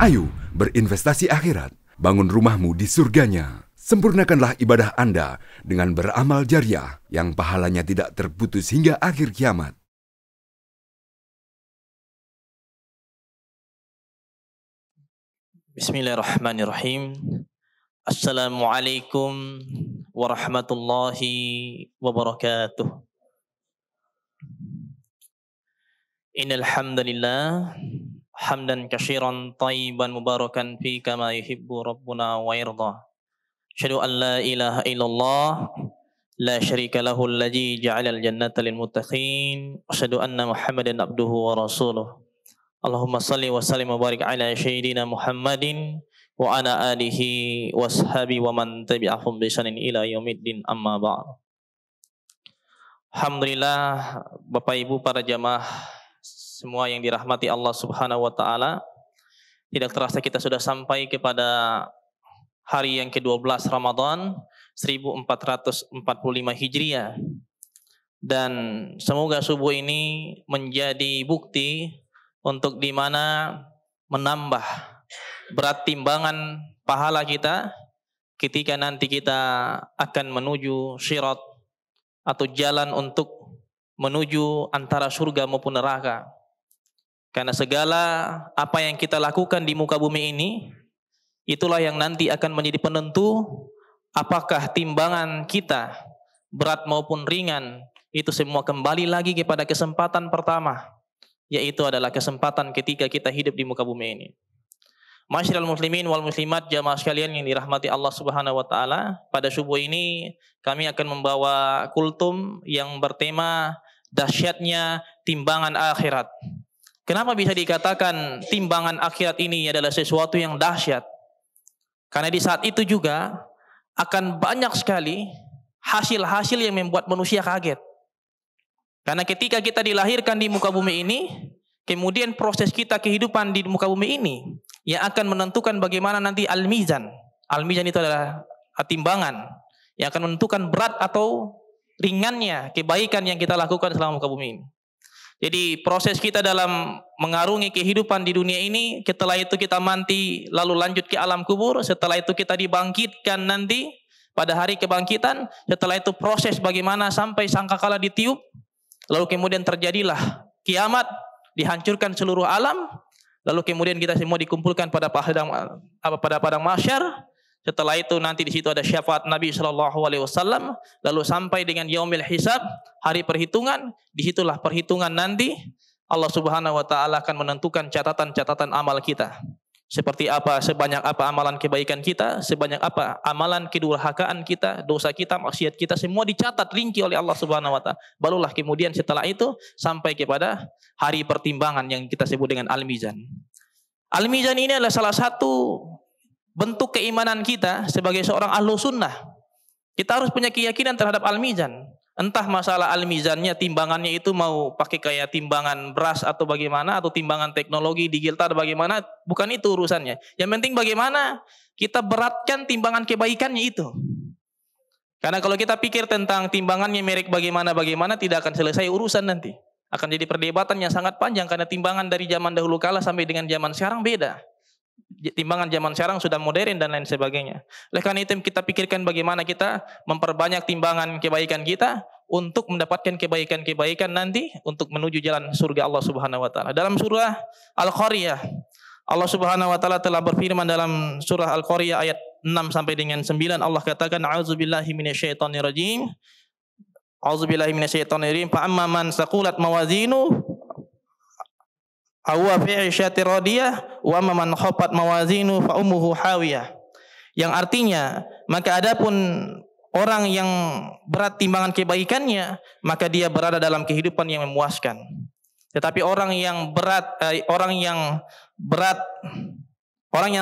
Ayo berinvestasi akhirat, bangun rumahmu di surganya. Sempurnakanlah ibadah Anda dengan beramal jariah yang pahalanya tidak terputus hingga akhir kiamat. Bismillahirrahmanirrahim. Assalamualaikum warahmatullahi wabarakatuh. Innal hamdalillah hamdan katsiran thayyiban mubarakan fi kama yuhibbu rabbuna wa yarda. Asyhadu an la ilaha illallah la syarika lahu alladzi ja'alal jannata lil muttaqin. Asyhadu anna Muhammadan abduhu wa rasuluh. Allahumma salli wa sallim wa barik ala sayyidina Muhammadin wa ala alihi washabi wa man tabi'ahum bi ihsanin ila yaumiddin, amma ba'd. Alhamdulillah, Bapak Ibu para jamaah semua yang dirahmati Allah Subhanahu wa taala, tidak terasa kita sudah sampai kepada hari yang ke-12 Ramadan 1445 Hijriah. Dan semoga subuh ini menjadi bukti untuk di mana menambah berat timbangan pahala kita ketika nanti kita akan menuju sirat atau jalan untuk menuju antara surga maupun neraka. Karena segala apa yang kita lakukan di muka bumi ini, itulah yang nanti akan menjadi penentu apakah timbangan kita berat maupun ringan. Itu semua kembali lagi kepada kesempatan pertama, yaitu adalah kesempatan ketika kita hidup di muka bumi ini. Masyiral muslimin wal muslimat, jamaah sekalian yang dirahmati Allah Subhanahu wa taala, pada subuh ini kami akan membawa kultum yang bertema dahsyatnya timbangan akhirat. Kenapa bisa dikatakan timbangan akhirat ini adalah sesuatu yang dahsyat? Karena di saat itu juga akan banyak sekali hasil-hasil yang membuat manusia kaget. Karena ketika kita dilahirkan di muka bumi ini, kemudian proses kita kehidupan di muka bumi ini yang akan menentukan bagaimana nanti al-mizan. Al-mizan itu adalah timbangan yang akan menentukan berat atau ringannya kebaikan yang kita lakukan selama muka bumi ini. Jadi proses kita dalam mengarungi kehidupan di dunia ini, setelah itu kita mati, lalu lanjut ke alam kubur, setelah itu kita dibangkitkan nanti pada hari kebangkitan, setelah itu proses bagaimana sampai sangkakala ditiup, lalu kemudian terjadilah kiamat, dihancurkan seluruh alam, lalu kemudian kita semua dikumpulkan pada padang mahsyar. Setelah itu nanti di situ ada syafaat Nabi SAW, lalu sampai dengan yaumil hisab, hari perhitungan. Disitulah perhitungan nanti Allah Subhanahu wa taala akan menentukan catatan-catatan amal kita. Seperti apa, sebanyak apa amalan kebaikan kita, sebanyak apa amalan kedurhakaan kita, dosa kita, maksiat kita, semua dicatat rinci oleh Allah Subhanahu wa taala. Barulah kemudian setelah itu sampai kepada hari pertimbangan yang kita sebut dengan al-mizan. Al-mizan ini adalah salah satu bentuk keimanan kita sebagai seorang ahlu sunnah. Kita harus punya keyakinan terhadap al-mizan. Entah masalah al-mizannya, timbangannya itu mau pakai kayak timbangan beras atau bagaimana, atau timbangan teknologi digital bagaimana, bukan itu urusannya. Yang penting bagaimana kita beratkan timbangan kebaikannya itu. Karena kalau kita pikir tentang timbangannya merek bagaimana tidak akan selesai urusan nanti. Akan jadi perdebatan yang sangat panjang, karena timbangan dari zaman dahulu kala sampai dengan zaman sekarang beda. Timbangan zaman sekarang sudah modern dan lain sebagainya. Oleh karena itu kita pikirkan bagaimana kita memperbanyak timbangan kebaikan kita untuk mendapatkan kebaikan-kebaikan nanti untuk menuju jalan surga Allah Subhanahu wa taala. Dalam surah Al-Qariyah, Allah Subhanahu wa taala telah berfirman dalam surah Al-Qariyah ayat 6 sampai dengan 9, Allah katakan a'udzubillahi minasyaitonirrajim. A'udzubillahi minasyaitonirrajim. Fa amman man saqulat mawazinu awa fi 'isyatir radiyah wa man khaffat mawazinu fa ummuhu hawiyah. Yang artinya, maka adapun orang yang berat timbangan kebaikannya, maka dia berada dalam kehidupan yang memuaskan. Tetapi orang yang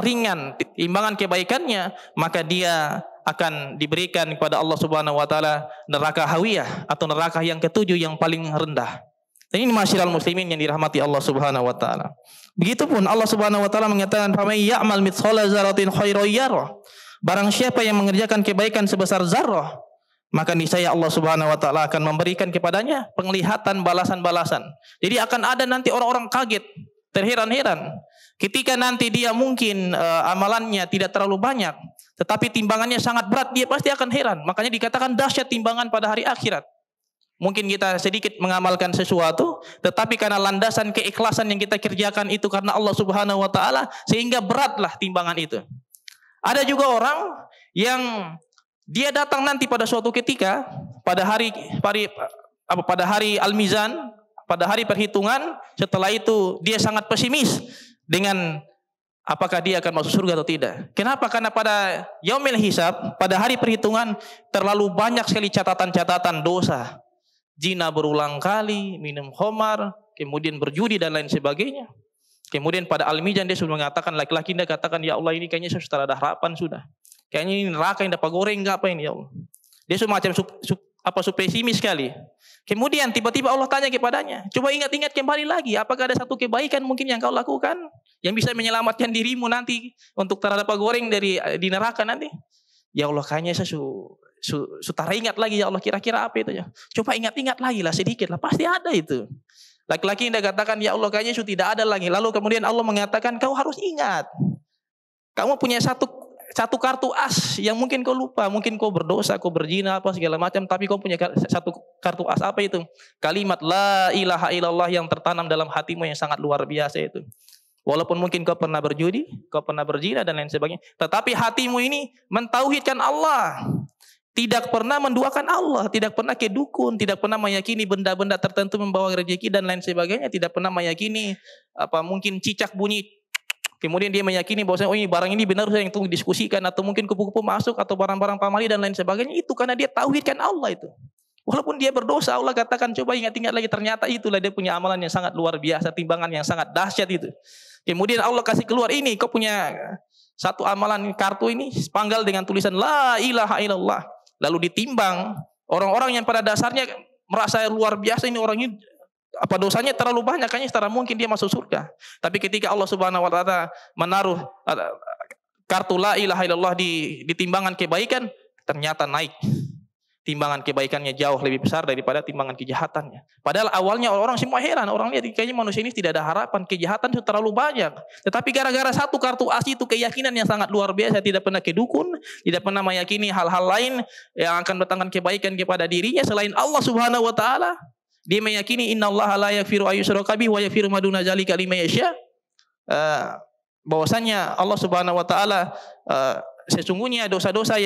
ringan timbangan kebaikannya, maka dia akan diberikan kepada Allah Subhanahu wa taala neraka hawiyah atau neraka yang ketujuh yang paling rendah. Dan ini masyiral muslimin yang dirahmati Allah Subhanahu wa taala. Begitupun Allah Subhanahu wa taala mengatakan, "Faman ya'mal mithqala dzarratin khairan yarah." Barang siapa yang mengerjakan kebaikan sebesar zarrah, maka niscaya Allah Subhanahu wa taala akan memberikan kepadanya penglihatan balasan-balasan. Jadi akan ada nanti orang-orang kaget, terheran-heran Ketika nanti dia mungkin amalannya tidak terlalu banyak, tetapi timbangannya sangat berat, dia pasti akan heran. Makanya dikatakan dahsyat timbangan pada hari akhirat. Mungkin kita sedikit mengamalkan sesuatu, tetapi karena landasan keikhlasan yang kita kerjakan itu karena Allah Subhanahu wa taala, sehingga beratlah timbangan itu. Ada juga orang yang dia datang nanti pada suatu ketika pada hari al-mizan, pada hari perhitungan, setelah itu dia sangat pesimis dengan apakah dia akan masuk surga atau tidak. Kenapa? Karena pada yaumil hisab, pada hari perhitungan, terlalu banyak sekali catatan-catatan dosa. Zina berulang kali, minum khamar, kemudian berjudi dan lain sebagainya. Kemudian pada al-mizan dia sudah mengatakan, laki-laki dia katakan, ya Allah ini kayaknya saya sudah ada harapan sudah. Kayaknya ini neraka yang dapat goreng enggak apa ini ya Allah. Dia semacam pesimis sekali. Kemudian tiba-tiba Allah tanya kepadanya, coba ingat-ingat kembali lagi, apakah ada satu kebaikan mungkin yang kau lakukan yang bisa menyelamatkan dirimu nanti untuk terhadap goreng di neraka nanti? Ya Allah, kayaknya saya sudah ingat lagi ya Allah, kira-kira apa itu ya? Coba ingat-ingat lagi lah sedikit lah, pasti ada itu. Laki-laki yang katakan ya Allah kayaknya sudah tidak ada lagi. Lalu kemudian Allah mengatakan kau harus ingat, kamu punya satu kartu as yang mungkin kau lupa, mungkin kau berdosa, kau berzina apa segala macam, tapi kau punya satu kartu as, apa itu? Kalimat la ilaha illallah yang tertanam dalam hatimu yang sangat luar biasa itu. Walaupun mungkin kau pernah berjudi, kau pernah berzina dan lain sebagainya, tetapi hatimu ini mentauhidkan Allah. Tidak pernah menduakan Allah, tidak pernah ke dukun, tidak pernah meyakini benda-benda tertentu membawa rezeki dan lain sebagainya, tidak pernah meyakini mungkin cicak bunyi. Kemudian dia meyakini bahwasanya ini barang ini benar yang tunggu diskusikan, atau mungkin kupu-kupu masuk atau barang-barang pamali dan lain sebagainya. Itu karena dia tauhidkan Allah itu. Walaupun dia berdosa, Allah katakan coba ingat-ingat lagi, ternyata itulah dia punya amalan yang sangat luar biasa, timbangan yang sangat dahsyat itu. Kemudian Allah kasih keluar ini, kau punya satu amalan kartu ini sepanggal dengan tulisan la ilaha illallah. Lalu ditimbang, orang-orang yang pada dasarnya merasa luar biasa, ini orang ini dosanya terlalu banyak, kayaknya secara mungkin dia masuk surga. Tapi ketika Allah Subhanahu wa taala menaruh kartu la ilaha illallah di timbangan kebaikan, ternyata naik. Timbangan kebaikannya jauh lebih besar daripada timbangan kejahatannya. Padahal awalnya orang semua heran, orang lihat kayaknya manusia ini tidak ada harapan, kejahatan itu terlalu banyak. Tetapi gara-gara satu kartu as itu, keyakinan yang sangat luar biasa, tidak pernah ke dukun, tidak pernah meyakini hal-hal lain yang akan mendatangkan kebaikan kepada dirinya selain Allah Subhanahu wa taala. Dia meyakini innallaha la yaghfiru ayyushraka bihi wa yaghfiru ma duna dzalika liman yasha. Bahwasanya Allah Subhanahu wa taala sesungguhnya dosa-dosa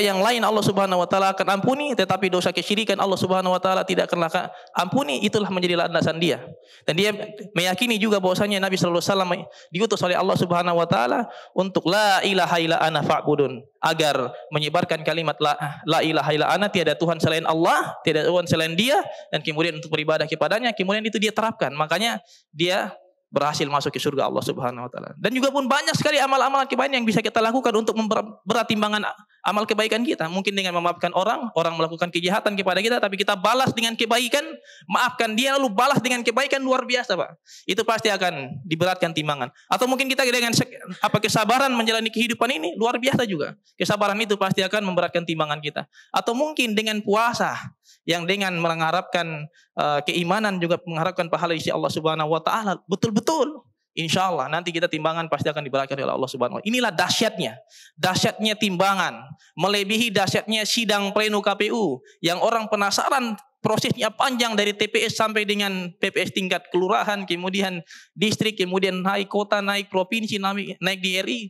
yang lain Allah Subhanahu wa taala akan ampuni, tetapi dosa kesyirikan Allah Subhanahu wa taala tidak akan ampuni. Itulah menjadi landasan dia. Dan dia meyakini juga bahwasanya Nabi sallallahu alaihi wasallam diutus oleh Allah Subhanahu wa taala untuk la ilaha illa ana fa'budun, agar menyebarkan kalimat la ilaha illa ana, tiada Tuhan selain Allah, tiada Tuhan selain dia, dan kemudian untuk beribadah kepadanya. Kemudian itu dia terapkan. Makanya dia berhasil masuk ke surga Allah Subhanahu wa taala. Dan juga pun banyak sekali amal-amal kebaikan yang bisa kita lakukan untuk memberat timbangan amal kebaikan kita. Mungkin dengan memaafkan orang melakukan kejahatan kepada kita, tapi kita balas dengan kebaikan, maafkan dia lalu balas dengan kebaikan, luar biasa, Pak. Itu pasti akan diberatkan timbangan. Atau mungkin kita dengan kesabaran menjalani kehidupan ini, luar biasa juga. Kesabaran itu pasti akan memberatkan timbangan kita. Atau mungkin dengan puasa, yang dengan mengharapkan keimanan juga mengharapkan pahala isi Allah Subhanahu wa taala, betul-betul insyaallah nanti kita timbangan pasti akan diberatkan oleh Allah Subhanahu wa taala. Inilah dahsyatnya timbangan, melebihi dahsyatnya sidang pleno KPU yang orang penasaran, prosesnya panjang dari TPS sampai dengan PPS tingkat kelurahan, kemudian distrik, kemudian naik kota, naik provinsi, naik di RI.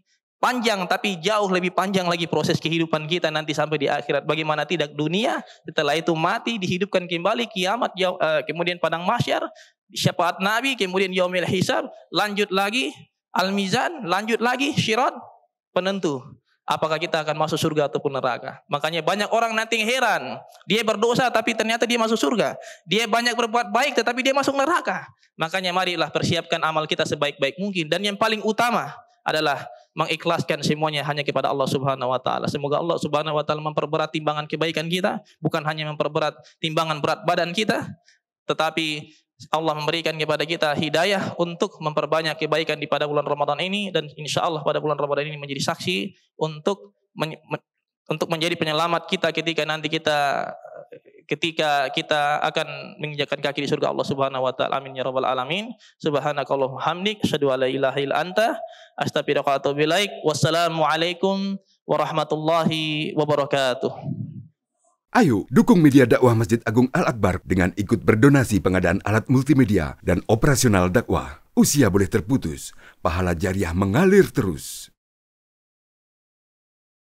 Panjang, tapi jauh lebih panjang lagi proses kehidupan kita nanti sampai di akhirat. Bagaimana tidak dunia, setelah itu mati, dihidupkan kembali, kiamat, kemudian padang mahsyar, syafaat Nabi, kemudian yaumil hisab, lanjut lagi al-mizan, lanjut lagi syirat, penentu apakah kita akan masuk surga ataupun neraka. Makanya banyak orang nanti heran, dia berdosa tapi ternyata dia masuk surga. Dia banyak berbuat baik tetapi dia masuk neraka. Makanya marilah persiapkan amal kita sebaik-baik mungkin. Dan yang paling utama adalah mengikhlaskan semuanya hanya kepada Allah Subhanahu wa taala. Semoga Allah Subhanahu wa taala memperberat timbangan kebaikan kita, bukan hanya memperberat timbangan berat badan kita, tetapi Allah memberikan kepada kita hidayah untuk memperbanyak kebaikan di pada bulan Ramadan ini, dan insyaallah pada bulan Ramadan ini menjadi saksi untuk menjadi penyelamat kita ketika nanti kita ketika kita akan menginjakkan kaki di surga Allah Subhanahu wa taala. Amin ya rabbal alamin. Subhanakallahumma hamdik asyhadu an la ilaha illa anta astaghfiruka wa atubu ilaik. Wassalamualaikum warahmatullahi wabarakatuh. Ayo dukung media dakwah Masjid Agung Al-Akbar dengan ikut berdonasi pengadaan alat multimedia dan operasional dakwah. Usia boleh terputus, pahala jariah mengalir terus.